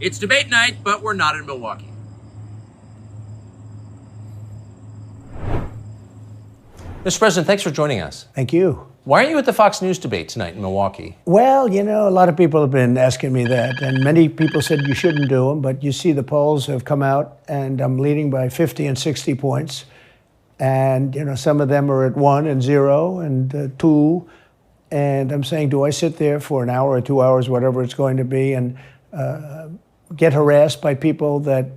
It's debate night, but we're not in Milwaukee. Mr. President, thanks for joining us. Thank you. Why aren't you at the Fox News debate tonight in Milwaukee? Well, you know, a lot of people have been asking me that, and many people said you shouldn't do them, but you see the polls have come out, and I'm leading by 50 and 60 points. And, you know, some of them are at 1 and 0 and 2. And I'm saying, do I sit there for an hour or 2 hours, whatever it's going to be, and get harassed by people that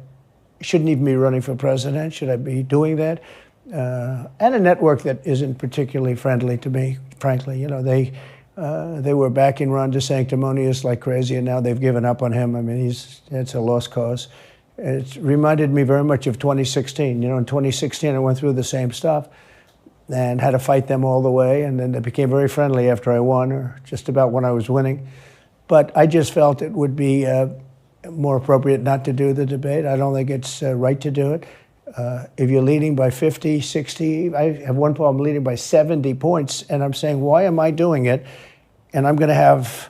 shouldn't even be running for president? Should I be doing that? And a network that isn't particularly friendly to me, frankly. You know, they were backing Ron DeSanctimonious like crazy, and now they've given up on him. I mean, it's a lost cause. It reminded me very much of 2016. You know, in 2016, I went through the same stuff and had to fight them all the way, and then they became very friendly after I won, or just about when I was winning. But I just felt it would be more appropriate not to do the debate. I don't think it's right to do it. If you're leading by 50, 60, I have one problem leading by 70 points, and I'm saying, why am I doing it? And I'm going to have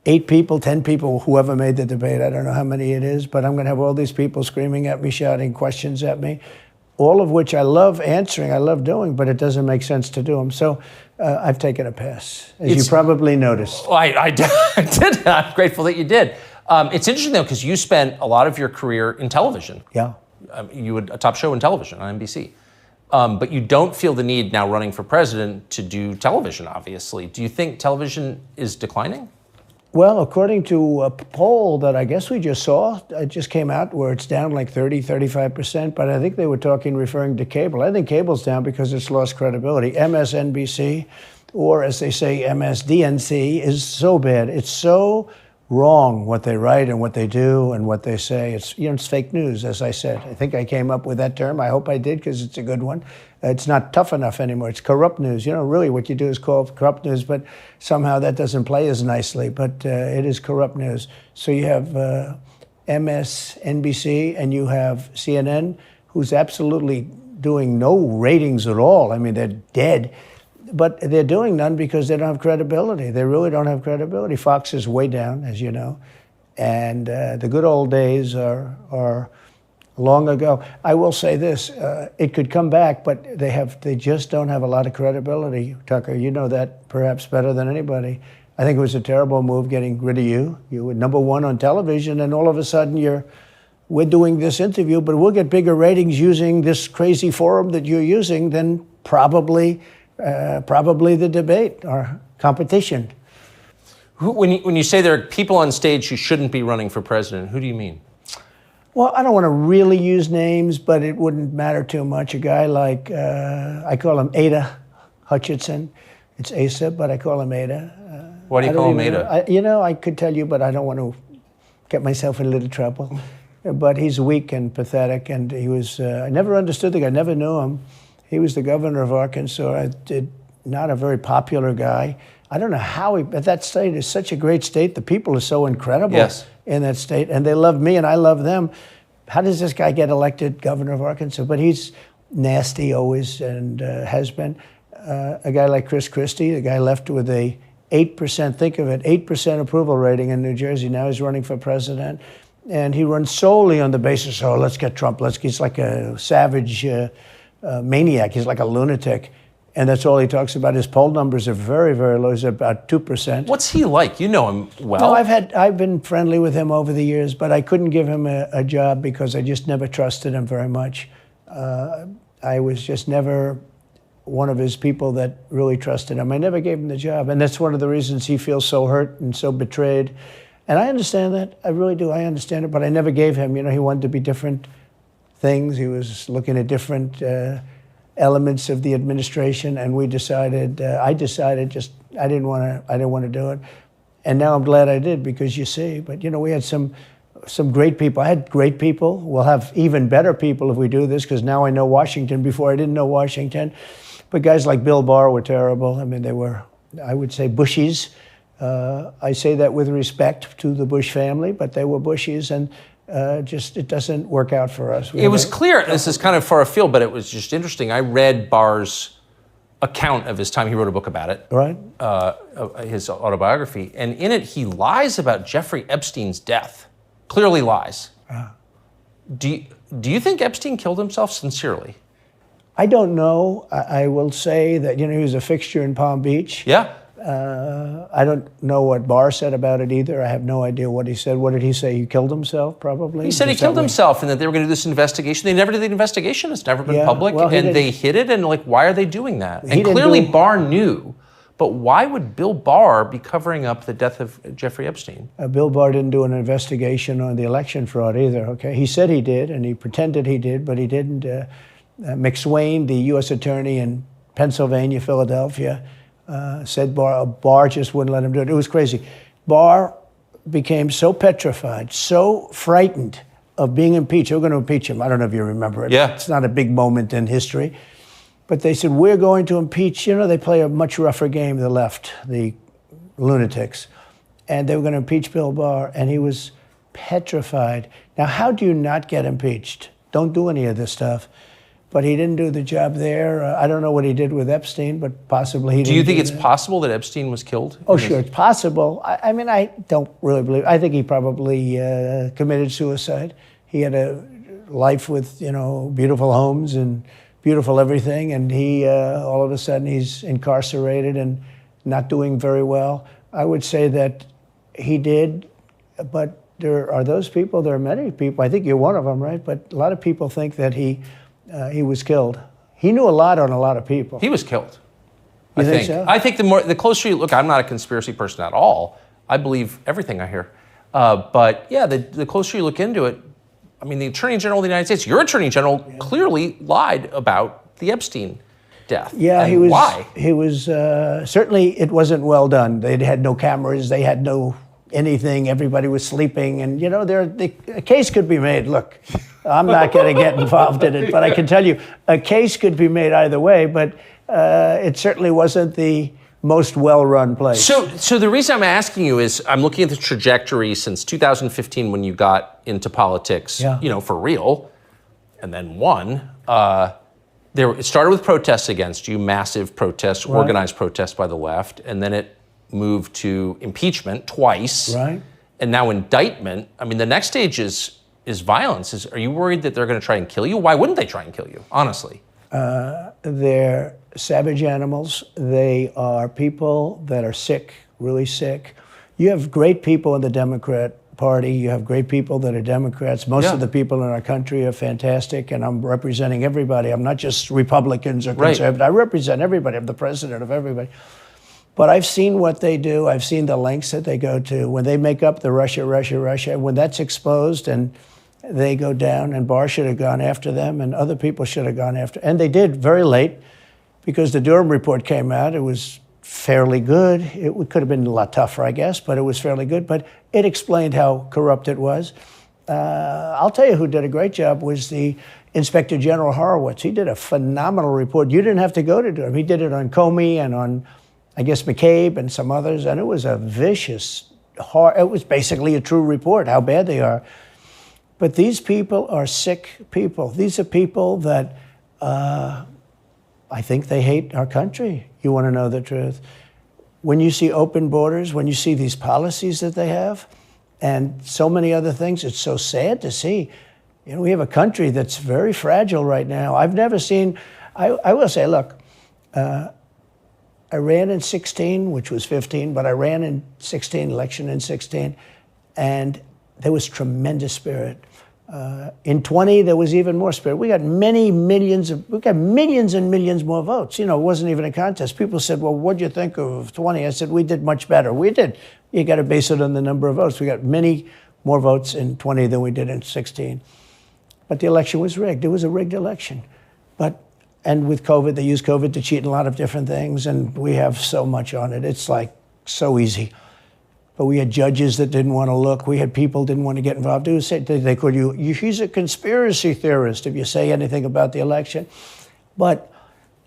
8 people, 10 people, whoever made the debate, I don't know how many it is, but I'm going to have all these people screaming at me, shouting questions at me, all of which I love answering, I love doing, but it doesn't make sense to do them. So I've taken a pass, as you probably noticed. Well, I did. I'm grateful that you did. It's interesting, though, because you spent a lot of your career in television. Yeah. You had a top show in television on NBC. But you don't feel the need now running for president to do television, obviously. Do you think television is declining? Well, according to a poll that I guess we just saw, it just came out where it's down like 30, 35%, but I think they were referring to cable. I think cable's down because it's lost credibility. MSNBC, or as they say, MSDNC, is so bad. It's so wrong what they write and what they do and what they say. It's, you know, it's fake news, as I said. I think I came up with that term. I hope I did, because it's a good one. It's not tough enough anymore. It's corrupt news. You know, really what you do is call it corrupt news, but somehow that doesn't play as nicely. But it is corrupt news. So you have MSNBC and you have CNN, who's absolutely doing no ratings at all. I mean, they're dead. But they're doing none because they don't have credibility. They really don't have credibility. Fox is way down, as you know. And the good old days are long ago. I will say this, it could come back, but they just don't have a lot of credibility. Tucker, you know that perhaps better than anybody. I think it was a terrible move getting rid of you. You were number one on television, and all of a sudden we're doing this interview, but we'll get bigger ratings using this crazy forum that you're using than probably the debate or competition. When you say there are people on stage who shouldn't be running for president, who do you mean? Well, I don't want to really use names, but it wouldn't matter too much. A guy like, I call him Ada Hutchinson. It's Asa, but I call him Ada. Why do you call him Ada? You know, I could tell you, but I don't want to get myself in a little trouble. But he's weak and pathetic, and he was, I never understood the guy, never knew him. He was the governor of Arkansas, not a very popular guy. I don't know how but that state is such a great state. The people are so incredible in that state, and they love me and I love them. How does this guy get elected governor of Arkansas? But he's nasty always, and has been. A guy like Chris Christie, the guy left with a 8%, think of it, 8% approval rating in New Jersey. Now he's running for president, and he runs solely on the basis, oh, let's get Trump. He's like a savage maniac. He's like a lunatic. And that's all he talks about. His poll numbers are very, very low. He's about 2%. What's he like? You know him well. No, I've been friendly with him over the years, but I couldn't give him a job because I just never trusted him very much. I was just never one of his people that really trusted him. I never gave him the job, and that's one of the reasons he feels so hurt and so betrayed. And I understand that. I really do. I understand it, but I never gave him. You know, he wanted to be different things. He was looking at different elements of the administration, and I decided I didn't want to do it. And now I'm glad I did, because you see, but you know, we had some great people. I had great people. We'll have even better people if we do this, because now I know Washington. Before I didn't know Washington. But guys like Bill Barr were terrible. I mean, they were, I would say, Bushies. I say that with respect to the Bush family, but they were Bushies, and it doesn't work out for us. It was clear, this is kind of far afield, but it was just interesting. I read Barr's account of his time. He wrote a book about it. Right. His autobiography. And in it, he lies about Jeffrey Epstein's death, clearly lies. Do you think Epstein killed himself sincerely? I don't know. I will say that, he was a fixture in Palm Beach. Yeah. I don't know what Barr said about it either. I have no idea what he said. What did he say? He killed himself, probably? He said he killed himself and that they were going to do this investigation. They never did the investigation. It's never been public. Well, and they hid it. And why are they doing that? He And didn't clearly do- Barr knew. But why would Bill Barr be covering up the death of Jeffrey Epstein? Bill Barr didn't do an investigation on the election fraud either, okay? He said he did, and he pretended he did, but he didn't. McSwain, the U.S. attorney in Pennsylvania, Philadelphia, said Barr just wouldn't let him do it. It was crazy. Barr became so petrified, so frightened of being impeached. They were going to impeach him. I don't know if you remember it. Yeah. It's not a big moment in history. But they said, we're going to impeach. They play a much rougher game, the left, the lunatics. And they were going to impeach Bill Barr, and he was petrified. Now, how do you not get impeached? Don't do any of this stuff. But he didn't do the job there. I don't know what he did with Epstein, but possibly he didn't. Do you think it's that. possible that Epstein was killed? Oh, sure, it's possible. I mean, I don't really believe. I think he probably committed suicide. He had a life with, beautiful homes and beautiful everything, and he all of a sudden he's incarcerated and not doing very well. I would say that he did, but there are those people. There are many people. I think you're one of them, right? But a lot of people think that he was killed. He knew a lot on a lot of people. He was killed. You think so? I think the closer you look, I'm not a conspiracy person at all. I believe everything I hear. But yeah, the closer you look into it, I mean, the Attorney General of the United States, your Attorney General, clearly lied about the Epstein death. Yeah, and he was. Why? He was certainly. It wasn't well done. They had no cameras. They had no anything. Everybody was sleeping, and a case could be made. Look, I'm not going to get involved in it, but I can tell you, a case could be made either way. But it certainly wasn't the most well-run place. So the reason I'm asking you is I'm looking at the trajectory since 2015 when you got into politics, for real, and then won. It started with protests against you, massive protests, Right. organized protests by the left, and then it moved to impeachment twice, Right. and now indictment. I mean, the next stage is violence. Are you worried that they're going to try and kill you? Why wouldn't they try and kill you, honestly? They're savage animals. They are people that are sick, really sick. You have great people in the Democrat Party. You have great people that are Democrats. Most of the people in our country are fantastic, and I'm representing everybody. I'm not just Republicans or conservatives. I represent everybody. I'm the president of everybody. But I've seen what they do. I've seen the lengths that they go to. When they make up the Russia, when that's exposed and they go down, and Barr should have gone after them, and other people should have gone after. And they did very late, because the Durham report came out. It was fairly good. It could have been a lot tougher, I guess, but it was fairly good. But it explained how corrupt it was. I'll tell you who did a great job was the Inspector General Horowitz. He did a phenomenal report. You didn't have to go to Durham. He did it on Comey and on, I guess, McCabe and some others, and it was a vicious, it was basically a true report, how bad they are. But these people are sick people. These are people that I think they hate our country. You want to know the truth. When you see open borders, when you see these policies that they have, and so many other things, it's so sad to see. We have a country that's very fragile right now. I've never seen, I will say, look, I ran in 16, which was 15, but I ran in 16, election in 16, and there was tremendous spirit. In 20, there was even more spirit. We got millions and millions more votes. It wasn't even a contest. People said, well, what'd you think of 20? I said, we did much better. We did. You got to base it on the number of votes. We got many more votes in 20 than we did in 16. But the election was rigged. It was a rigged election. And with COVID, they used COVID to cheat in a lot of different things, and we have so much on it. It's like so easy. But we had judges that didn't want to look. We had people didn't want to get involved. They called you, he's a conspiracy theorist if you say anything about the election. But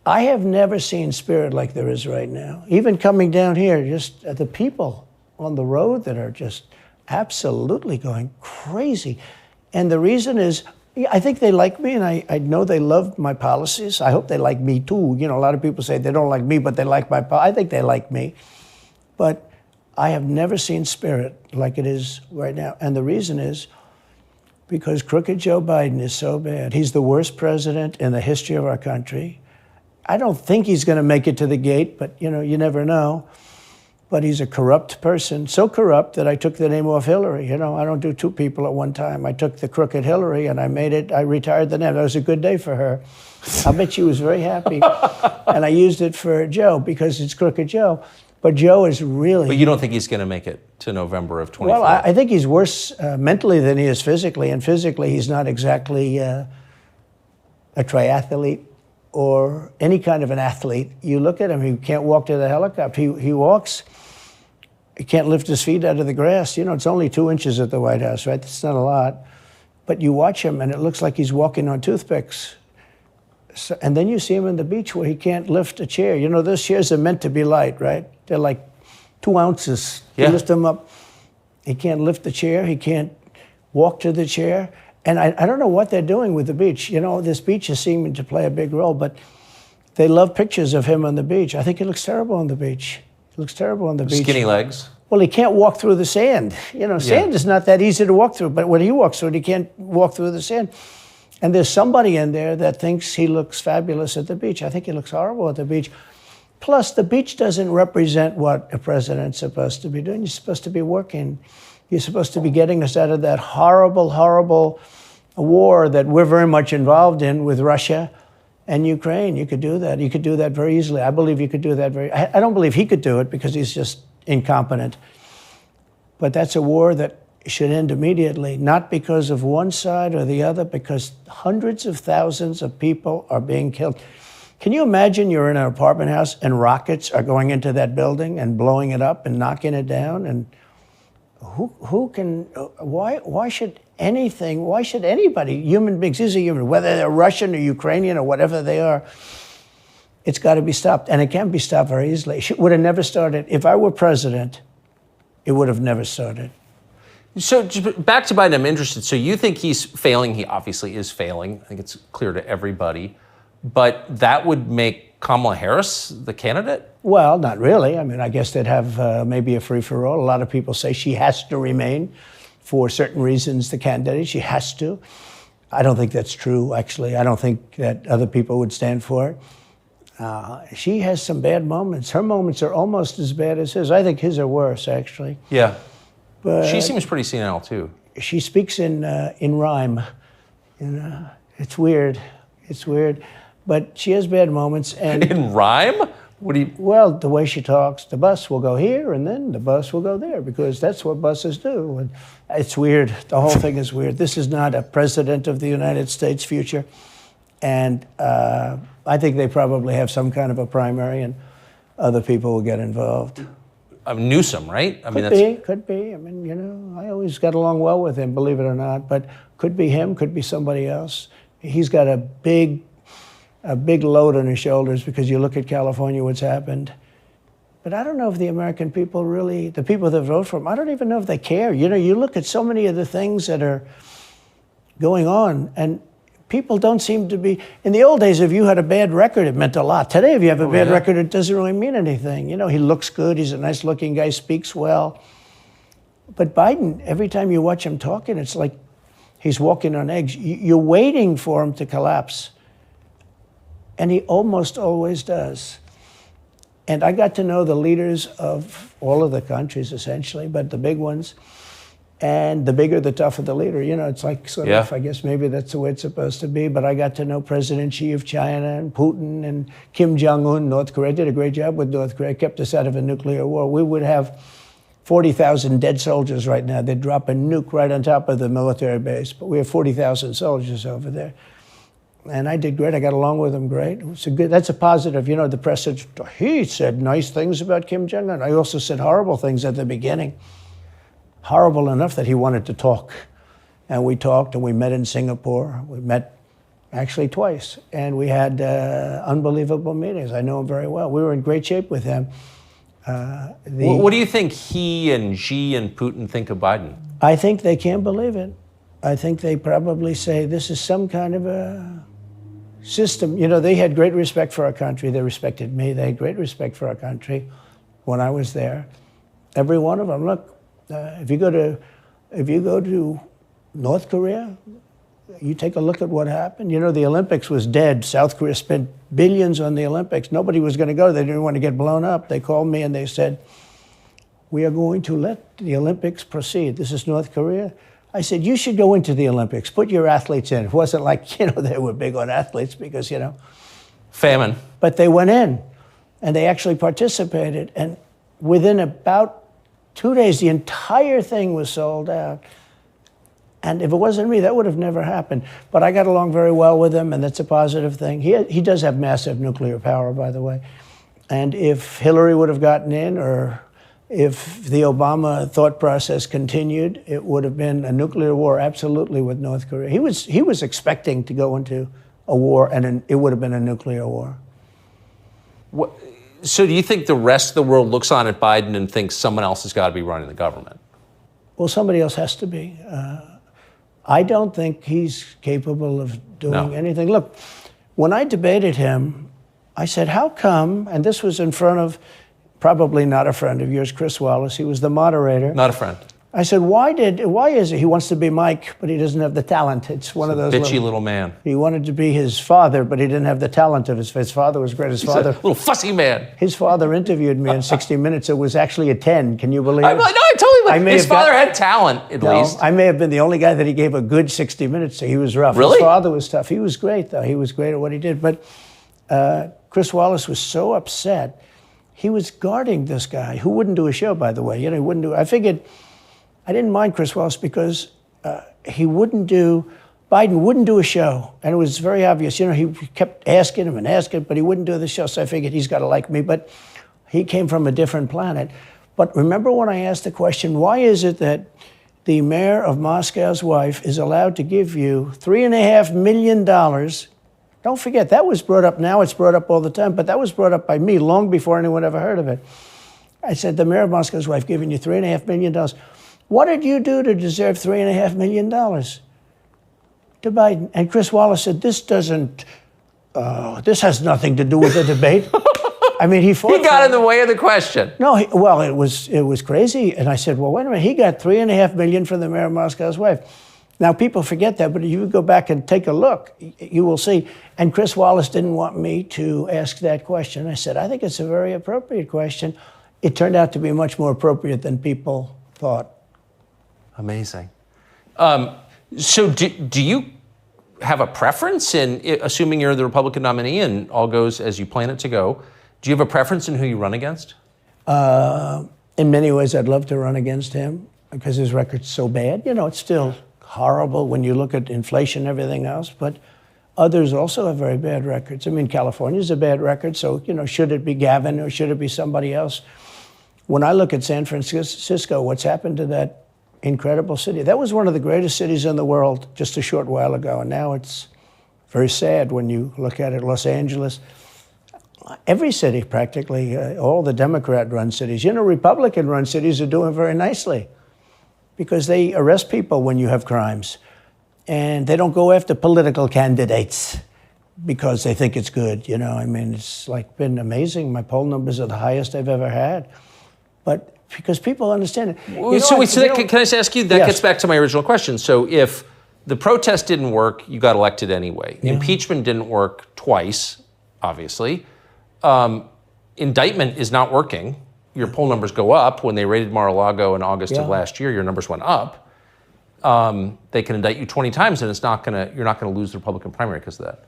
I have never seen spirit like there is right now. Even coming down here, just the people on the road that are just absolutely going crazy. And the reason is, I think they like me, and I know they love my policies. I hope they like me too. A lot of people say they don't like me, but they like my policies. I think they like me. But I have never seen spirit like it is right now. And the reason is because crooked Joe Biden is so bad. He's the worst president in the history of our country. I don't think he's going to make it to the gate, but you never know. But he's a corrupt person, so corrupt that I took the name off Hillary. I don't do two people at one time. I took the crooked Hillary and I retired the name. That was a good day for her. I bet she was very happy. And I used it for Joe because it's crooked Joe. But Joe is really... But you don't think he's going to make it to November of 24? Well, I think he's worse mentally than he is physically. And physically, he's not exactly a triathlete or any kind of an athlete. You look at him, he can't walk to the helicopter. He walks, he can't lift his feet out of the grass. It's only 2 inches at the White House, right? That's not a lot. But you watch him, and it looks like he's walking on toothpicks. So, and then you see him on the beach where he can't lift a chair. Those chairs are meant to be light, right? They're like 2 ounces. You lift them up. He can't lift the chair. He can't walk to the chair. And I don't know what they're doing with the beach. This beach is seeming to play a big role, but they love pictures of him on the beach. I think he looks terrible on the beach. He looks terrible on the beach. Skinny legs. Well, he can't walk through the sand. Sand is not that easy to walk through, but when he walks through it, he can't walk through the sand. And there's somebody in there that thinks he looks fabulous at the beach. I think he looks horrible at the beach. Plus, the beach doesn't represent what a president's supposed to be doing. You're supposed to be working. You're supposed to be getting us out of that horrible, horrible war that we're very much involved in with Russia and Ukraine. You could do that. You could do that very easily. I believe you could do that I don't believe he could do it because he's just incompetent. But that's a war that should end immediately, not because of one side or the other, because hundreds of thousands of people are being killed. Can you imagine you're in an apartment house and rockets are going into that building and blowing it up and knocking it down? And why should anybody, human beings, these are human, whether they're Russian or Ukrainian or whatever they are, it's got to be stopped. And it can't be stopped very easily. It would have never started. If I were president, it would have never started. So back to Biden, I'm interested. So you think he's failing? He obviously is failing. I think it's clear to everybody. But that would make Kamala Harris the candidate? Well, not really. I mean, I guess they'd have maybe a free-for-all. A lot of people say she has to remain for certain reasons the candidate. She has to. I don't think that's true, actually. I don't think that other people would stand for it. She has some bad moments. Her moments are almost as bad as his. I think his are worse, actually. Yeah. But she seems pretty senile, too. She speaks in rhyme. It's weird. It's weird. But she has bad moments. And in rhyme? What do you... Well, the way she talks, the bus will go here and then the bus will go there because that's what buses do. And it's weird. The whole thing is weird. This is not a president of the United States future. And I think they probably have some kind of a primary and other people will get involved. Newsom, right? Could be. I mean, I always got along well with him, believe it or not. But could be him, could be somebody else. He's got a big load on his shoulders because you look at California, what's happened. But I don't know if the American people really, the people that vote for him, I don't even know if they care. You look at so many of the things that are going on, and people don't seem to be, in the old days, if you had a bad record, it meant a lot. Today, if you have a bad record, it doesn't really mean anything. He looks good, he's a nice-looking guy, speaks well. But Biden, every time you watch him talking, it's like he's walking on eggs. You're waiting for him to collapse. And he almost always does. And I got to know the leaders of all of the countries, essentially, but the big ones. And the bigger, the tougher the leader. It's like sort of, I guess maybe that's the way it's supposed to be. But I got to know President Xi of China and Putin and Kim Jong-un, North Korea. Did a great job with North Korea, kept us out of a nuclear war. We would have 40,000 dead soldiers right now. They'd drop a nuke right on top of the military base. But we have 40,000 soldiers over there. And I did great. I got along with him great. That's a positive. The press said, he said nice things about Kim Jong-un. I also said horrible things at the beginning. Horrible enough that he wanted to talk. And we talked and we met in Singapore. We met actually twice. And we had unbelievable meetings. I know him very well. We were in great shape with him. What do you think he and Xi and Putin think of Biden? I think they can't believe it. I think they probably say this is some kind of a system. They had great respect for our country. They respected me. They had great respect for our country when I was there. Every one of them. Look, if you go to North Korea, you take a look at what happened. You know, the Olympics was dead. South Korea spent billions on the Olympics. Nobody was going to go. They didn't want to get blown up. They called me and they said, we are going to let the Olympics proceed. This is North Korea. I said, you should go into the Olympics. Put your athletes in. It wasn't like, you know, they were big on athletes because, you know. Famine. But they went in and they actually participated. And within about 2 days, the entire thing was sold out. And if it wasn't me, that would have never happened. But I got along very well with him, and that's a positive thing. He does have massive nuclear power, by the way. And if Hillary would have gotten in, or if the Obama thought process continued, it would have been a nuclear war, absolutely, with North Korea. He was expecting to go into a war, and it would have been a nuclear war. So do you think the rest of the world looks on at Biden and thinks someone else has got to be running the government? Well, somebody else has to be. I don't think he's capable of doing anything. Look, when I debated him, I said, how come, and this was in front of probably not a friend of yours, Chris Wallace. He was the moderator. Not a friend. I said, why is it he wants to be Mike, but he doesn't have the talent? It's one of those bitchy little man. He wanted to be his father, but he didn't have the talent of his father was great. His father, a little fussy man. His father interviewed me in 60 Minutes. It was actually a 10. Can you believe it? No, I totally believe his father had talent, at least. I may have been the only guy that he gave a good 60 Minutes to. He was rough. Really? His father was tough. He was great, though. He was great at what he did. But Chris Wallace was so upset. He was guarding this guy who wouldn't do a show, by the way. You know, he wouldn't do. I figured I didn't mind Chris Wallace because Biden wouldn't do a show. And it was very obvious. You know, he kept asking him and asking, but he wouldn't do the show. So I figured he's got to like me. But he came from a different planet. But remember when I asked the question, why is it that the mayor of Moscow's wife is allowed to give you $3.5 million? Don't forget, that was brought up. Now it's brought up all the time, but that was brought up by me long before anyone ever heard of it. I said, the mayor of Moscow's wife giving you $3.5 million. What did you do to deserve $3.5 million? To Biden. And Chris Wallace said, this has nothing to do with the debate. I mean, he got in the way of the question. No, it was crazy. And I said, well, wait a minute. He got $3.5 million from the mayor of Moscow's wife. Now, people forget that, but if you go back and take a look, you will see. And Chris Wallace didn't want me to ask that question. I said, I think it's a very appropriate question. It turned out to be much more appropriate than people thought. Amazing. So do you have a preference in, assuming you're the Republican nominee and all goes as you plan it to go, do you have a preference in who you run against? In many ways, I'd love to run against him because his record's so bad. You know, it's still horrible when you look at inflation and everything else, but others also have very bad records. I mean, California's a bad record, so, you know, should it be Gavin or should it be somebody else? When I look at San Francisco, what's happened to that incredible city? That was one of the greatest cities in the world just a short while ago, and now it's very sad when you look at it. Los Angeles, every city practically, all the Democrat-run cities. You know, Republican-run cities are doing very nicely because they arrest people when you have crimes, and they don't go after political candidates because they think it's good. You know, I mean, it's like been amazing. My poll numbers are the highest I've ever had, but because people understand it. Can I just ask you, that gets back to my original question. So if the protest didn't work, you got elected anyway. Yeah. Impeachment didn't work twice, obviously. Indictment is not working. Your poll numbers go up. When they raided Mar-a-Lago in August of last year, your numbers went up. They can indict you 20 times and you're not gonna lose the Republican primary because of that.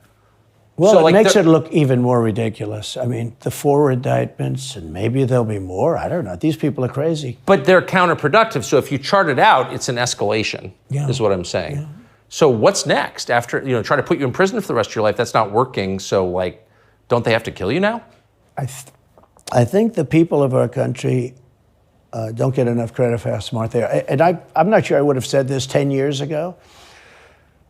Well, so it makes it look even more ridiculous. I mean, the 4 indictments, and maybe there'll be more. I don't know. These people are crazy. But they're counterproductive. So if you chart it out, it's an escalation, is what I'm saying. Yeah. So what's next? After, try to put you in prison for the rest of your life, that's not working. So, don't they have to kill you now? I think the people of our country don't get enough credit for how smart they are. And I'm not sure I would have said this 10 years ago,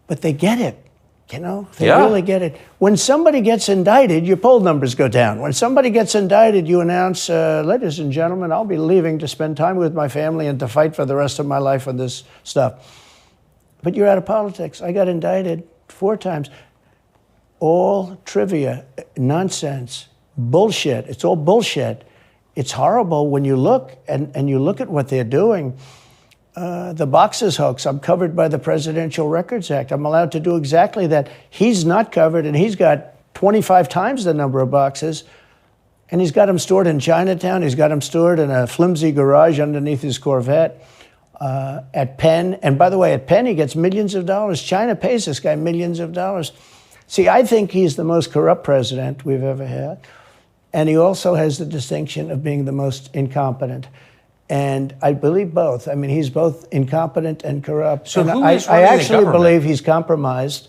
but they get it. You know, they really get it. When somebody gets indicted, your poll numbers go down. When somebody gets indicted, you announce, ladies and gentlemen, I'll be leaving to spend time with my family and to fight for the rest of my life on this stuff. But you're out of politics. I got indicted 4 times. All trivia, nonsense, bullshit. It's all bullshit. it's horrible when you look and you look at what they're doing. The boxes hoax, I'm covered by the Presidential Records Act. I'm allowed to do exactly that. He's not covered, and he's got 25 times the number of boxes, and he's got them stored in Chinatown. He's got them stored in a flimsy garage underneath his Corvette at Penn. And by the way, at Penn, he gets millions of dollars. China pays this guy millions of dollars. See, I think he's the most corrupt president we've ever had. And he also has the distinction of being the most incompetent. And I believe both. I mean, he's both incompetent and corrupt. So and who I is running the actually government? believe he's compromised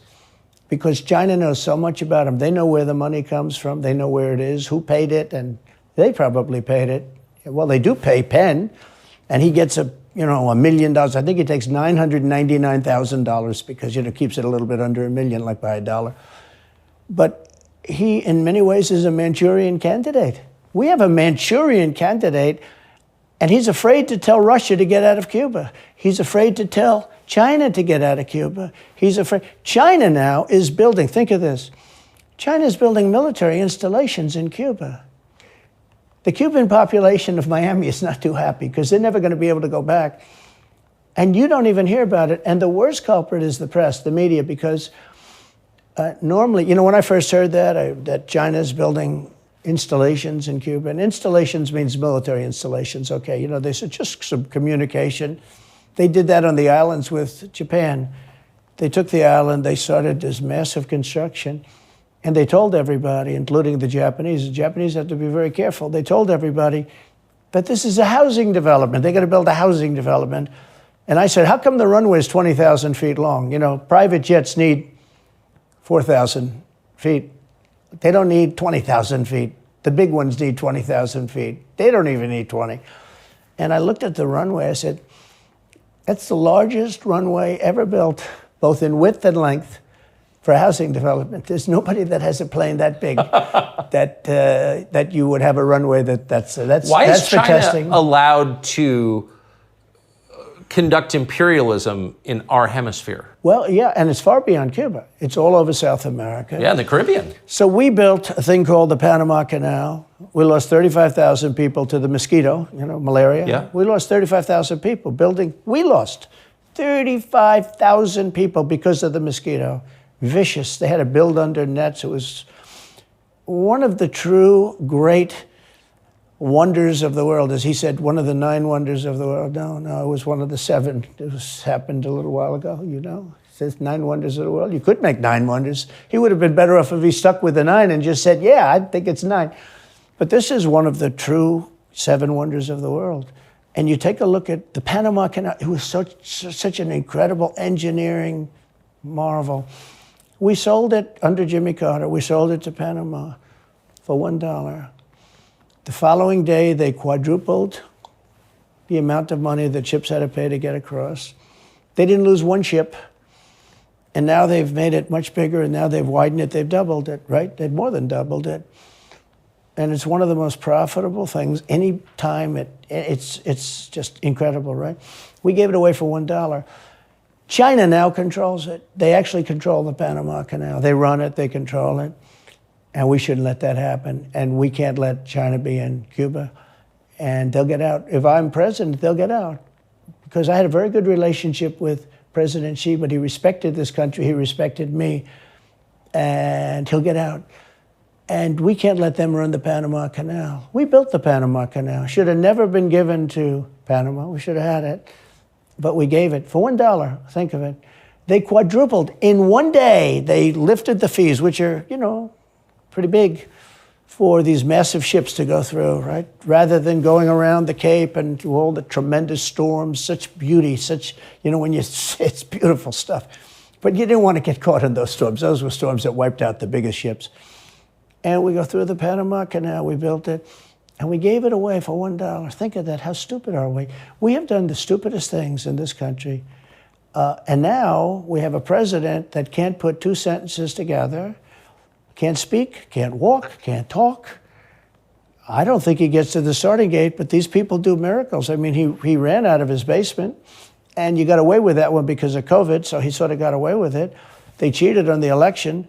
because China knows so much about him. They know where the money comes from. They know where it is, who paid it, and they probably paid it. Well, they do pay Penn, and he gets $1 million. I think he takes $999,000 because keeps it a little bit under $1 million, like by $1. But he, in many ways, is a Manchurian candidate. We have a Manchurian candidate. And he's afraid to tell Russia to get out of Cuba. He's afraid to tell China to get out of Cuba. He's afraid. China now is building, think of this, China is building military installations in Cuba. The Cuban population of Miami is not too happy because they're never going to be able to go back. And you don't even hear about it. And the worst culprit is the press, the media, because normally, when I first heard that China's building installations in Cuba, and installations means military installations, okay, they said just some communication. They did that on the islands with Japan. They took the island, they started this massive construction, and they told everybody, including the Japanese have to be very careful, they told everybody that this is a housing development. They're going to build a housing development. And I said, how come the runway is 20,000 feet long? Private jets need 4,000 feet. They don't need 20,000 feet. The big ones need 20,000 feet. They don't even need 20. And I looked at the runway. I said, that's the largest runway ever built, both in width and length, for housing development. There's nobody that has a plane that big that you would have a runway that's Why is for China testing. allowed to conduct imperialism in our hemisphere? Well, yeah, and it's far beyond Cuba. It's all over South America. Yeah, in the Caribbean. So we built a thing called the Panama Canal. We lost 35,000 people to the mosquito, malaria. Yeah. We lost 35,000 people building. We lost 35,000 people because of the mosquito. Vicious. They had to build under nets. It was one of the true great wonders of the world. As he said, one of the 9 wonders of the world. No, it was one of the 7. It happened a little while ago, It says 9 wonders of the world. You could make 9 wonders. He would have been better off if he stuck with the 9 and just said, yeah, I think it's 9. But this is one of the true 7 wonders of the world. And you take a look at the Panama Canal. It was such an incredible engineering marvel. We sold it under Jimmy Carter. We sold it to Panama for $1. The following day, they quadrupled the amount of money that ships had to pay to get across. They didn't lose one ship. And now they've made it much bigger, and now they've widened it. They've doubled it, right? They've more than doubled it. And it's one of the most profitable things. Any time it's just incredible, right? We gave it away for $1. China now controls it. They actually control the Panama Canal. They run it, they control it. And we shouldn't let that happen. And we can't let China be in Cuba. And they'll get out. If I'm president, they'll get out. Because I had a very good relationship with President Xi, but he respected this country, he respected me. And he'll get out. And we can't let them run the Panama Canal. We built the Panama Canal. Should have never been given to Panama. We should have had it. But we gave it for $1. Think of it. They quadrupled. In one day, they lifted the fees, which are, pretty big, for these massive ships to go through, right? Rather than going around the Cape and through all the tremendous storms, such beauty, it's beautiful stuff. But you didn't want to get caught in those storms. Those were storms that wiped out the biggest ships. And we go through the Panama Canal, we built it, and we gave it away for $1. Think of that, how stupid are we? We have done the stupidest things in this country. And now we have a president that can't put 2 sentences together, can't speak, can't walk, can't talk. I don't think he gets to the starting gate, but these people do miracles. I mean, he ran out of his basement, and you got away with that one because of COVID, so he sort of got away with it. They cheated on the election,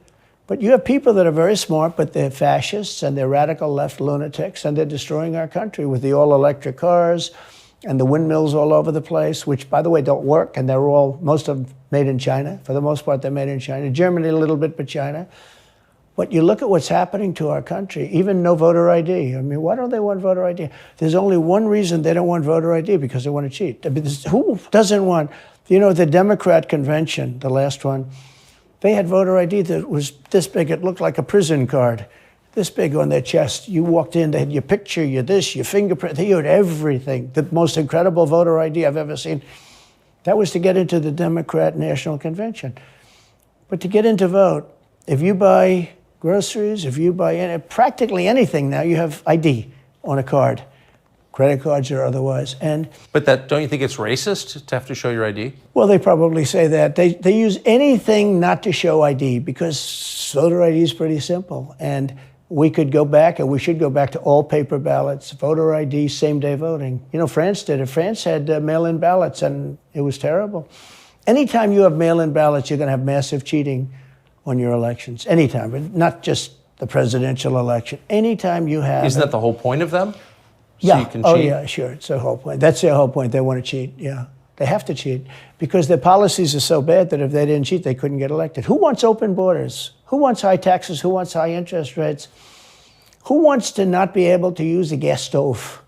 But you have people that are very smart, but they're fascists and they're radical left lunatics, and they're destroying our country with the all-electric cars and the windmills all over the place, which, by the way, don't work, and they're all, most of them made in China. For the most part, they're made in China. Germany a little bit, but China. But you look at what's happening to our country, even no voter ID. I mean, why don't they want voter ID? There's only one reason they don't want voter ID, because they want to cheat. I mean, who doesn't want, the Democrat convention, the last one, they had voter ID that was this big. It looked like a prison card, this big on their chest. You walked in, they had your picture, your this, your fingerprint. They had everything. The most incredible voter ID I've ever seen. That was to get into the Democrat National Convention. But to get in to vote, if you buy groceries, if you buy practically anything now, you have ID on a card, credit cards or otherwise. But don't you think it's racist to have to show your ID? Well, they probably say that. They use anything not to show ID, because voter ID is pretty simple. And we could go back, and we should go back to all paper ballots, voter ID, same-day voting. France did it. France had mail-in ballots, and it was terrible. Anytime you have mail-in ballots, you're going to have massive cheating on your elections. Anytime, but not just the presidential election. Anytime you have... Isn't that the whole point of them? Yeah. You can cheat? Oh, yeah, sure. It's their whole point. That's their whole point. They want to cheat, yeah. They have to cheat because their policies are so bad that if they didn't cheat, they couldn't get elected. Who wants open borders? Who wants high taxes? Who wants high interest rates? Who wants to not be able to use a gas stove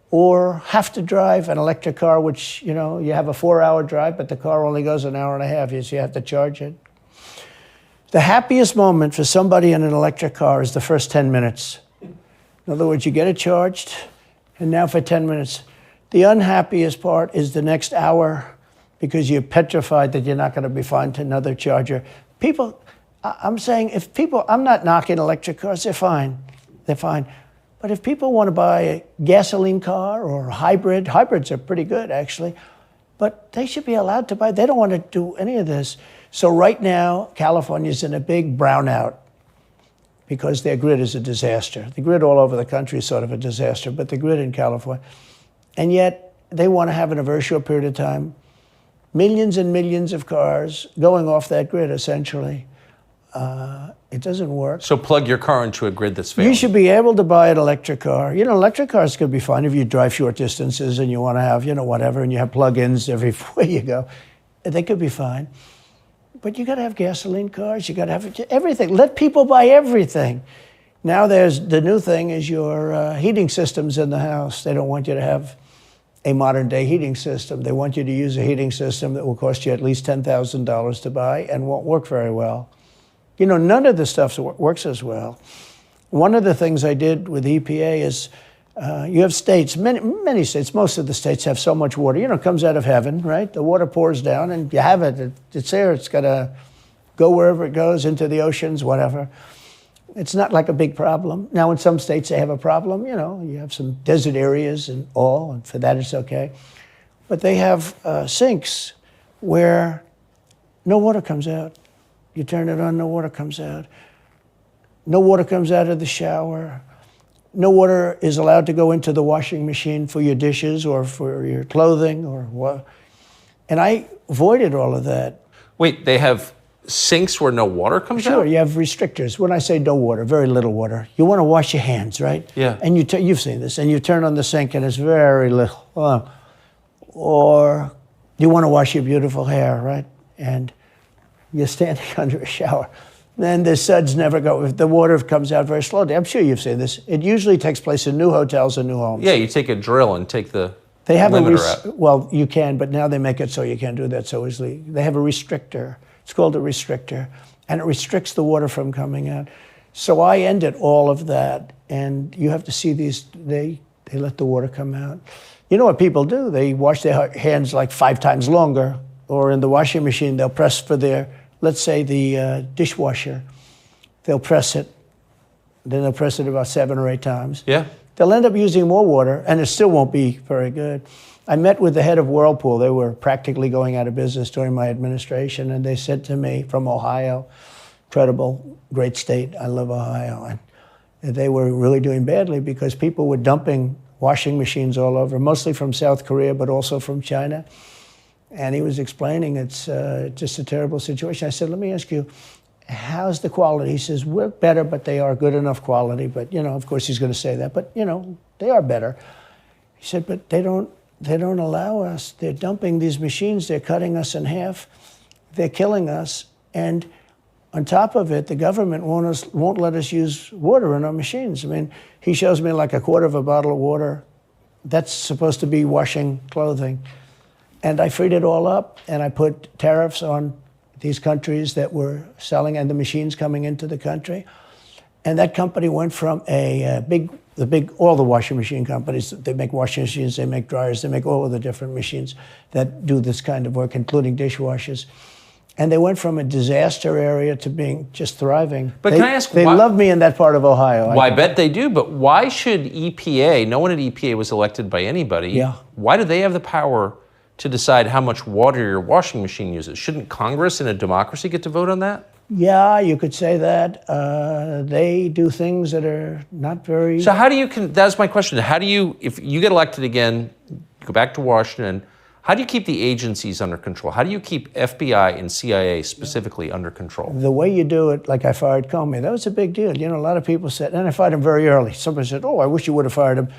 or have to drive an electric car, which, you have a 4-hour drive, but the car only goes an hour and a half, so you have to charge it. The happiest moment for somebody in an electric car is the first 10 minutes. In other words, you get it charged, and now for 10 minutes. The unhappiest part is the next hour, because you're petrified that you're not going to be found another charger. I'm saying, I'm not knocking electric cars, they're fine. They're fine. But if people want to buy a gasoline car or a hybrid, hybrids are pretty good, actually, but they should be allowed to buy. They don't want to do any of this. So right now, California's in a big brownout because their grid is a disaster. The grid all over the country is sort of a disaster, but the grid in California. And yet, they want to have in a very short period of time millions and millions of cars going off that grid, essentially. It doesn't work. So plug your car into a grid that's failing. You should be able to buy an electric car. Electric cars could be fine if you drive short distances and you want to have, whatever, and you have plug-ins everywhere you go. They could be fine. But you got to have gasoline cars. You got to have everything. Let people buy everything. Now the new thing is your heating systems in the house. They don't want you to have a modern-day heating system. They want you to use a heating system that will cost you at least $10,000 to buy and won't work very well. None of the stuff works as well. One of the things I did with EPA is you have states, many states, most of the states have so much water. It comes out of heaven, right? The water pours down and you have it. It's there. It's got to go wherever it goes, into the oceans, whatever. It's not like a big problem. Now, in some states, they have a problem. You have some desert areas and all, and for that, it's okay. But they have sinks where no water comes out. You turn it on, no water comes out. No water comes out of the shower. No water is allowed to go into the washing machine for your dishes or for your clothing or what. And I avoided all of that. Wait, they have sinks where no water comes out? Sure, you have restrictors. When I say no water, very little water. You want to wash your hands, right? Yeah. And you've seen this, and you turn on the sink and it's very little. Or you want to wash your beautiful hair, right? And you're standing under a shower. Then the suds never go. If the water comes out very slowly. I'm sure you've seen this. It usually takes place in new hotels and new homes. Yeah, you take a drill and take the they have limiter out. Well, you can, but now they make it so you can't do that so easily. They have a restrictor. It's called a restrictor, and it restricts the water from coming out. So I ended all of that, and you have to see these. They let the water come out. You know what people do? They wash their hands like 5 times longer, or in the washing machine, they'll press for their. Let's say the dishwasher, they'll press it, then they'll press it about 7 or 8 times. Yeah. They'll end up using more water, and it still won't be very good. I met with the head of Whirlpool. They were practically going out of business during my administration, and they said to me, from Ohio, incredible, great state, I love Ohio, and they were really doing badly because people were dumping washing machines all over, mostly from South Korea, but also from China. And he was explaining it's just a terrible situation. I said, let me ask you, how's the quality? He says, we're better, but they are good enough quality. But, of course he's going to say that, but, they are better. He said, but they don't allow us. They're dumping these machines. They're cutting us in half. They're killing us. And on top of it, the government won't let us use water in our machines. I mean, he shows me like a quarter of a bottle of water. That's supposed to be washing clothing. And I freed it all up, and I put tariffs on these countries that were selling and the machines coming into the country. And that company went from all the washing machine companies, they make washing machines, they make dryers, they make all of the different machines that do this kind of work, including dishwashers. And they went from a disaster area to being just thriving. But can I ask, they love me in that part of Ohio. Well, I bet they do, but why should EPA, no one at EPA was elected by anybody, Yeah. Why do they have the power to decide how much water your washing machine uses? Shouldn't Congress in a democracy get to vote on that? Yeah, you could say that. They do things that are not very... So how do you, that's my question, how do you, if you get elected again, go back to Washington, how do you keep the agencies under control? How do you keep FBI and CIA specifically under control? The way you do it, like I fired Comey, that was a big deal. A lot of people said, and I fired him very early. Somebody said, I wish you would have fired him.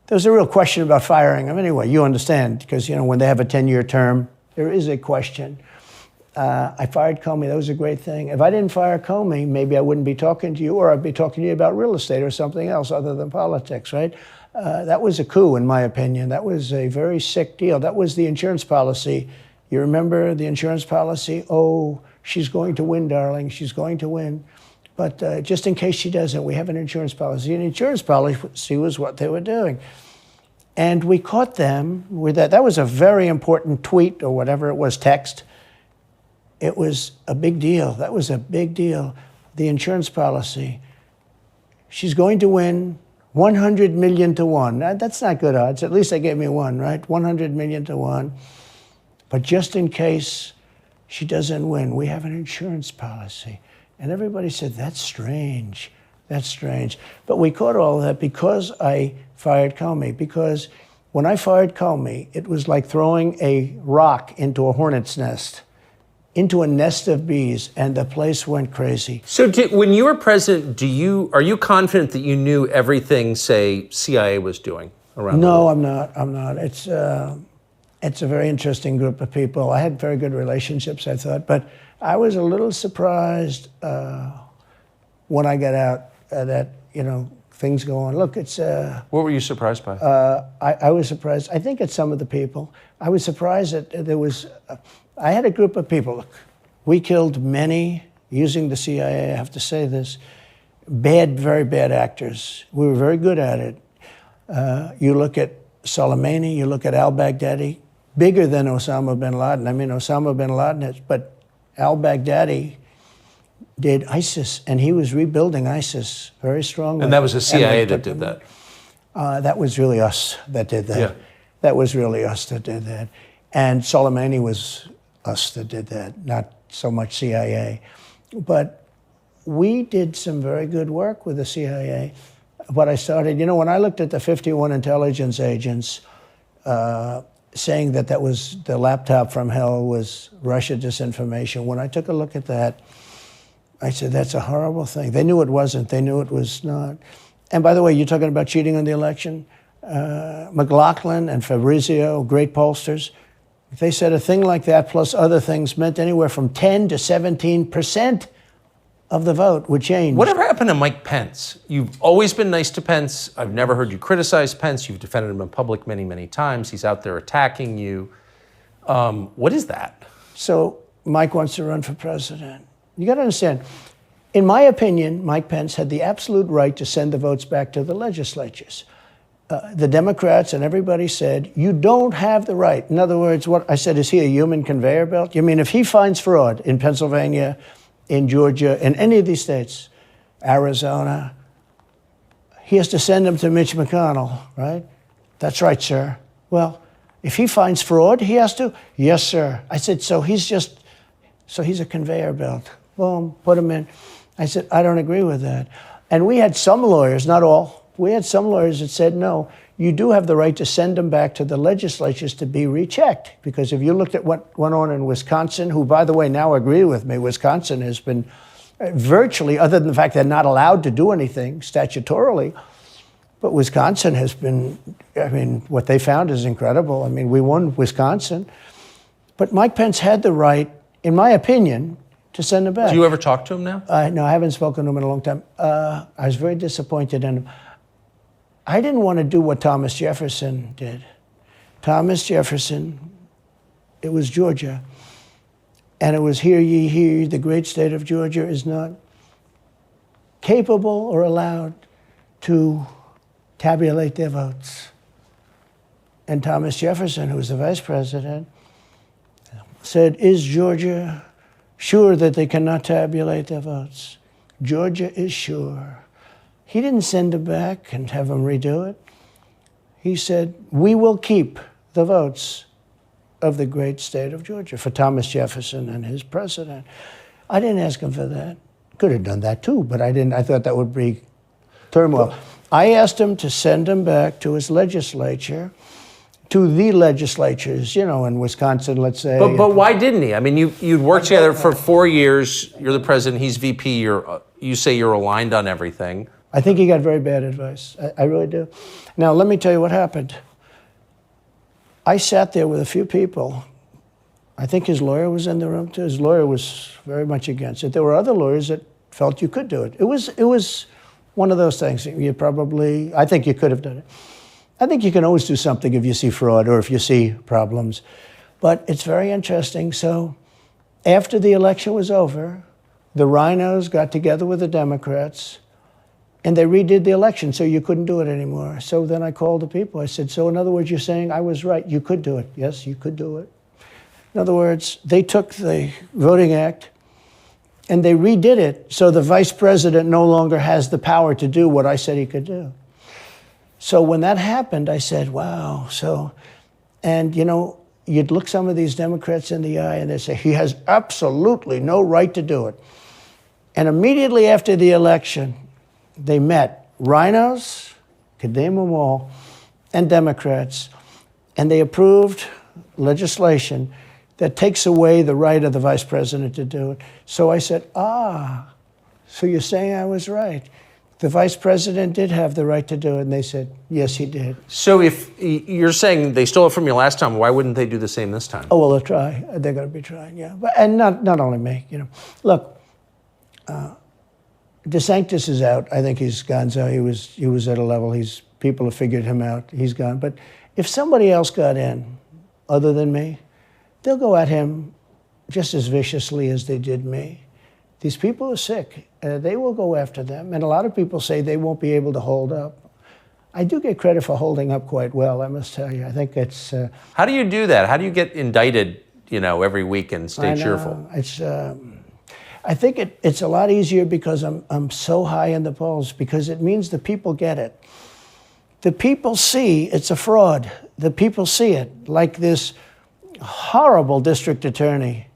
There was a real question about firing him. Anyway, you understand, because, when they have a 10-year term, there is a question. I fired Comey. That was a great thing. If I didn't fire Comey, maybe I wouldn't be talking to you, or I'd be talking to you about real estate or something else other than politics, right? That was a coup, in my opinion. That was a very sick deal. That was the insurance policy. You remember the insurance policy? Oh, she's going to win, darling. She's going to win. But just in case she doesn't, we have an insurance policy. And insurance policy was what they were doing. And we caught them with that. That was a very important tweet or whatever it was, text. It was a big deal. That was a big deal. The insurance policy. She's going to win 100 million to 1. That's not good odds. At least they gave me one, right? 100 million to 1. But just in case she doesn't win, we have an insurance policy. And everybody said, that's strange. That's strange. But we caught all of that because I fired Comey. Because when I fired Comey, it was like throwing a rock into a hornet's nest, into a nest of bees, and the place went crazy. So when you were president, are you confident that you knew everything, say, CIA was doing around the world? No, I'm not. It's a very interesting group of people. I had very good relationships, I thought, but I was a little surprised when I got out that, things go on. Look, it's... What were you surprised by? I was surprised. I think it's some of the people. I was surprised that there was... I had a group of people. Look, we killed many, using the CIA, I have to say this, very bad actors. We were very good at it. You look at Soleimani, you look at al-Baghdadi, bigger than Osama bin Laden. I mean, Osama bin Laden, but al-Baghdadi did ISIS, and he was rebuilding ISIS very strongly. And that was the CIA that did that? That was really us that did that. Yeah. That was really us that did that. And Soleimani was us that did that, not so much CIA. But we did some very good work with the CIA. What I started, when I looked at the 51 intelligence agents saying that was the laptop from hell was Russia disinformation, when I took a look at that, I said, that's a horrible thing. They knew it wasn't. They knew it was not. And by the way, you're talking about cheating on the election? McLaughlin and Fabrizio, great pollsters, they said a thing like that plus other things meant anywhere from 10 to 17% of the vote would change. Whatever happened to Mike Pence? You've always been nice to Pence. I've never heard you criticize Pence. You've defended him in public many, many times. He's out there attacking you. What is that? So Mike wants to run for president. You got to understand, in my opinion, Mike Pence had the absolute right to send the votes back to the legislatures. The Democrats and everybody said, you don't have the right. In other words, what I said, is he a human conveyor belt? You mean if he finds fraud in Pennsylvania, in Georgia, in any of these states, Arizona, he has to send them to Mitch McConnell, right? That's right, sir. Well, if he finds fraud, he has to? Yes, sir. I said, so he's a conveyor belt. Boom, put him in. I said, I don't agree with that. And we had some lawyers, not all, we had some lawyers that said, no, you do have the right to send them back to the legislatures to be rechecked. Because if you looked at what went on in Wisconsin, who, by the way, now agree with me, Wisconsin has been virtually, other than the fact they're not allowed to do anything statutorily. But Wisconsin has been, I mean, what they found is incredible. I mean, we won Wisconsin. But Mike Pence had the right, in my opinion, to send him back. Do you ever talk to him now? No, I haven't spoken to him in a long time. I was very disappointed in him. I didn't want to do what Thomas Jefferson did. Thomas Jefferson, it was Georgia. And it was, hear ye, hear ye, the great state of Georgia is not capable or allowed to tabulate their votes. And Thomas Jefferson, who was the vice president, said, is Georgia sure that they cannot tabulate their votes? Georgia is sure. He didn't send them back and have them redo it. He said, we will keep the votes of the great state of Georgia for Thomas Jefferson and his president. I didn't ask him for that. Could have done that too, but I didn't. I thought that would be turmoil. I asked him to send him back to his legislature, to the legislatures, you know, in Wisconsin, let's say. But why didn't he? I mean, you'd worked together for 4 years. You're the president. He's VP. You say you're aligned on everything. I think he got very bad advice. I really do. Now, let me tell you what happened. I sat there with a few people. I think his lawyer was in the room too. His lawyer was very much against it. There were other lawyers that felt you could do it. It was one of those things. I think you could have done it. I think you can always do something if you see fraud or if you see problems. But it's very interesting. So after the election was over, the rhinos got together with the Democrats and they redid the election, so you couldn't do it anymore. So then I called the people. I said, so in other words, you're saying I was right. You could do it. Yes, you could do it. In other words, they took the Voting Act and they redid it so the vice president no longer has the power to do what I said he could do. So when that happened, I said, wow. And you know, you'd look some of these Democrats in the eye and they'd say, he has absolutely no right to do it. And immediately after the election, they met rhinos, could name them all, and Democrats, and they approved legislation that takes away the right of the vice president to do it. So I said, so you're saying I was right. The vice president did have the right to do it, and they said, yes, he did. So if you're saying they stole it from you last time, why wouldn't they do the same this time? Oh, well, they'll try. They're going to be trying, yeah. And not only me, you know. Look, DeSantis is out. I think he's gone. So he was at a level. People have figured him out. He's gone. But if somebody else got in, other than me, they'll go at him just as viciously as they did me. These people are sick. They will go after them. And a lot of people say they won't be able to hold up. I do get credit for holding up quite well, I must tell you. I think it's... How do you do that? How do you get indicted, you know, every week and stay cheerful? I think it's a lot easier because I'm so high in the polls, because it means the people get it. The people see it's a fraud. The people see it. Like this horrible district attorney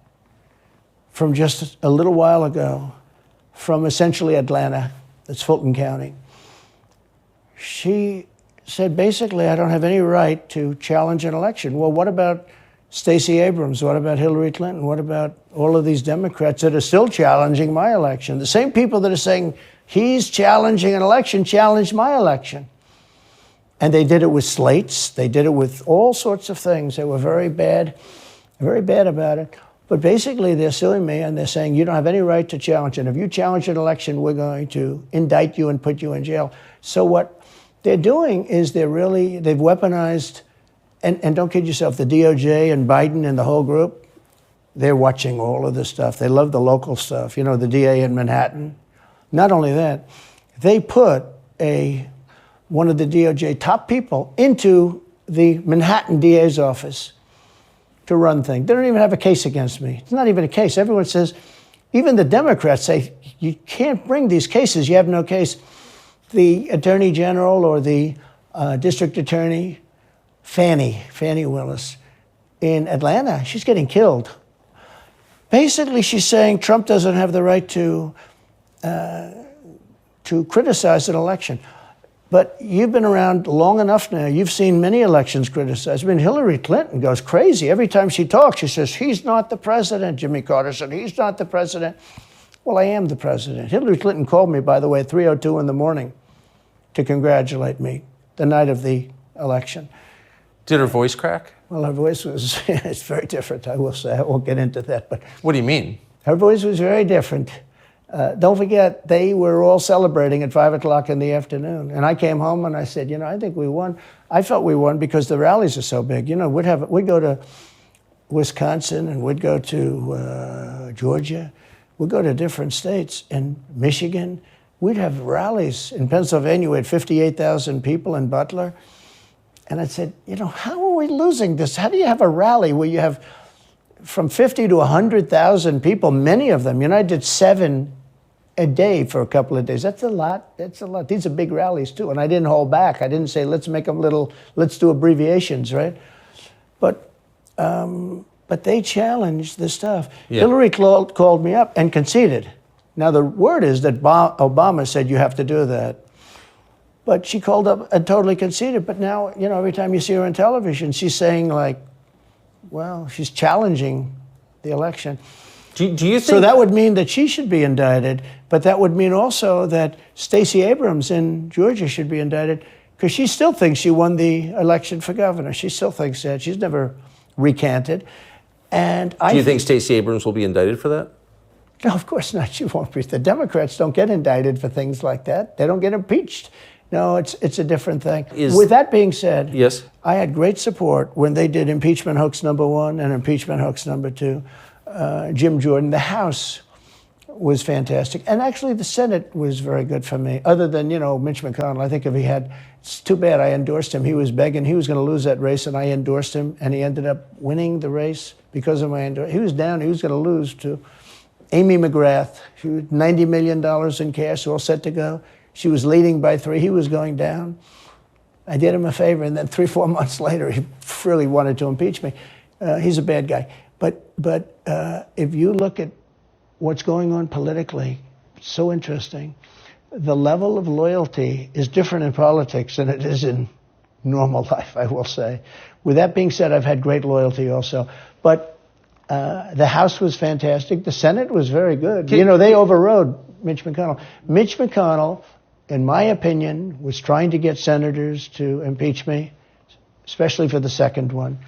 from just a little while ago, from essentially Atlanta, that's Fulton County. She said, basically, I don't have any right to challenge an election. Well, what about Stacey Abrams? What about Hillary Clinton? What about all of these Democrats that are still challenging my election? The same people that are saying he's challenging an election challenged my election. And they did it with slates. They did it with all sorts of things. They were very bad about it. But basically, they're suing me and they're saying you don't have any right to challenge it. If you challenge an election, we're going to indict you and put you in jail. So what they're doing is they've weaponized, and don't kid yourself, the DOJ and Biden and the whole group, they're watching all of this stuff. They love the local stuff. You know, the DA in Manhattan. Not only that, they put one of the DOJ top people into the Manhattan DA's office to run things. They don't even have a case against me. It's not even a case. Everyone says, even the Democrats say, you can't bring these cases. You have no case. The Attorney General or the District Attorney, Fannie Willis, in Atlanta, she's getting killed. Basically, she's saying Trump doesn't have the right to criticize an election. But you've been around long enough now. You've seen many elections criticized. I mean, Hillary Clinton goes crazy. Every time she talks, she says, he's not the president. Jimmy Carter said, he's not the president. Well, I am the president. Hillary Clinton called me, by the way, at 3:02 in the morning to congratulate me the night of the election. Did her voice crack? Well, her voice was, it's very different, I will say. I won't get into that. But What do you mean? her voice was very different. Don't forget, they were all celebrating at 5 o'clock in the afternoon. And I came home and I said, I think we won. I felt we won because the rallies are so big. We'd go to Wisconsin and we'd go to Georgia. We'd go to different states. In Michigan, we'd have rallies. In Pennsylvania, we had 58,000 people in Butler. And I said, how are we losing this? How do you have a rally where you have from 50 to 100,000 people, many of them? I did 7 a day for a couple of days. That's a lot. That's a lot. These are big rallies, too. And I didn't hold back. I didn't say, let's make them let's do abbreviations, right? But they challenged the stuff. Yeah. Hillary called me up and conceded. Now, the word is that Obama said you have to do that. But she called up and totally conceded. But now, every time you see her on television, she's saying, she's challenging the election. Do you think... So that would mean that she should be indicted, but that would mean also that Stacey Abrams in Georgia should be indicted, because she still thinks she won the election for governor. She still thinks that. She's never recanted. And do you think Stacey Abrams will be indicted for that? No, of course not. She won't be. The Democrats don't get indicted for things like that. They don't get impeached. No, it's a different thing. With that being said, yes, I had great support when they did impeachment hoax number 1 and impeachment hoax number 2. Jim Jordan, the House was fantastic. And actually the Senate was very good for me, other than, Mitch McConnell. I think it's too bad I endorsed him. He was begging, he was going to lose that race, and I endorsed him, and he ended up winning the race because of my endorsement. He was down, he was going to lose to Amy McGrath. She was $90 million in cash, all set to go. She was leading by 3. He was going down. I did him a favor, and then 3-4 months later, he really wanted to impeach me. He's a bad guy. But if you look at what's going on politically, it's so interesting. The level of loyalty is different in politics than it is in normal life, I will say. With that being said, I've had great loyalty also. But the House was fantastic. The Senate was very good. They overrode Mitch McConnell. Mitch McConnell, in my opinion, was trying to get senators to impeach me, especially for the second one.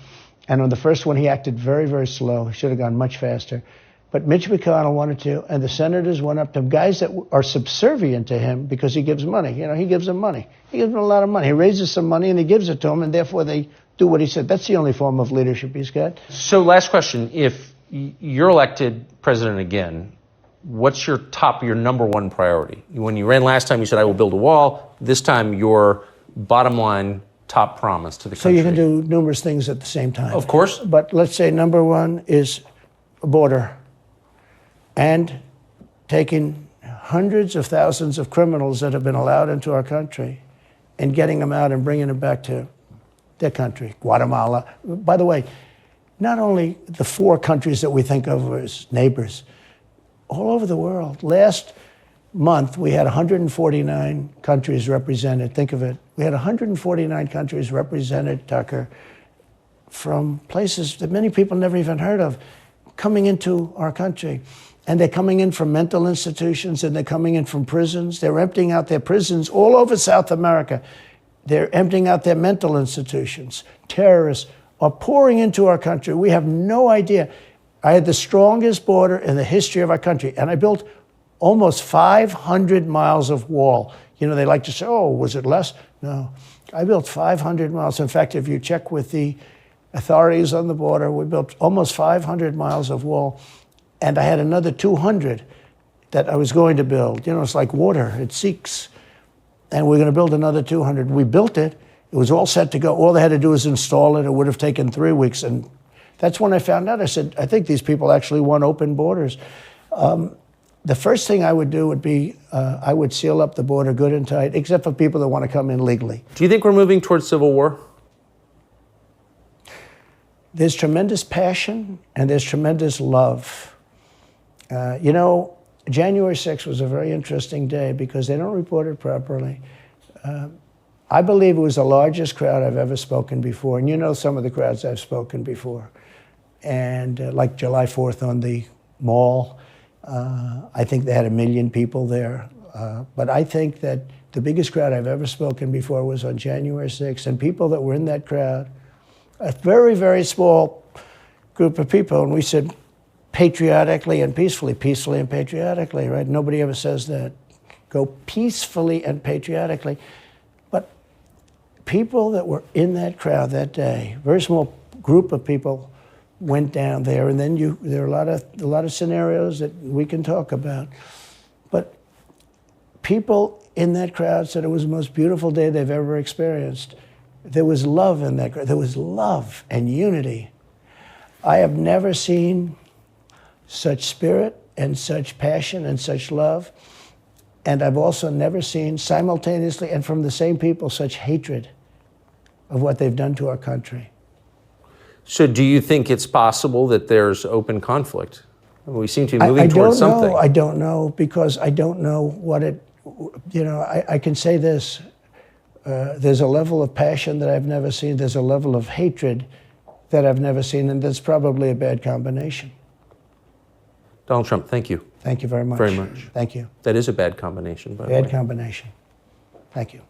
And on the first one, he acted very, very slow. He should have gone much faster. But Mitch McConnell wanted to, and the senators went up to him, guys that are subservient to him because he gives money. He gives them money. He gives them a lot of money. He raises some money and he gives it to them, and therefore they do what he said. That's the only form of leadership he's got. So last question. If you're elected president again, what's your number 1 priority? When you ran last time, you said, I will build a wall. This time, your bottom line top promise to the country. So you can do numerous things at the same time. Of course. But let's say number 1 is a border, and taking hundreds of thousands of criminals that have been allowed into our country and getting them out and bringing them back to their country, Guatemala. By the way, not only the 4 countries that we think of as neighbors, all over the world. Last month, we had 149 countries represented. Think of it. We had 149 countries represented, Tucker, from places that many people never even heard of, coming into our country. And they're coming in from mental institutions, and they're coming in from prisons. They're emptying out their prisons all over South America. They're emptying out their mental institutions. Terrorists are pouring into our country. We have no idea. I had the strongest border in the history of our country, and I built almost 500 miles of wall. They like to say, oh, was it less? No. I built 500 miles. In fact, if you check with the authorities on the border, we built almost 500 miles of wall. And I had another 200 that I was going to build. It's like water, it seeks. And we're going to build another 200. We built it. It was all set to go. All they had to do was install it. It would have taken 3 weeks. And that's when I found out. I said, I think these people actually want open borders. The first thing I would do would be I would seal up the border good and tight, except for people that want to come in legally. Do you think we're moving towards civil war? There's tremendous passion and there's tremendous love. January 6th was a very interesting day because they don't report it properly. I believe it was the largest crowd I've ever spoken before. And some of the crowds I've spoken before. And like July 4th on the Mall. I think they had 1 million people there. But I think that the biggest crowd I've ever spoken before was on January 6th, and people that were in that crowd, a very, very small group of people, and we said patriotically and peacefully and patriotically, right? Nobody ever says that. Go peacefully and patriotically. But people that were in that crowd that day, very small group of people, went down there, and then there are a lot of scenarios that we can talk about. But people in that crowd said it was the most beautiful day they've ever experienced. There was love in that crowd. There was love and unity. I have never seen such spirit and such passion and such love. And I've also never seen simultaneously and from the same people such hatred of what they've done to our country. So do you think it's possible that there's open conflict? We seem to be moving towards something. I don't know, because I don't know what it, I can say this. There's a level of passion that I've never seen. There's a level of hatred that I've never seen, and that's probably a bad combination. Donald Trump, thank you. Thank you very much. Very much. Thank you. That is a bad combination, by the way. Bad combination. Thank you.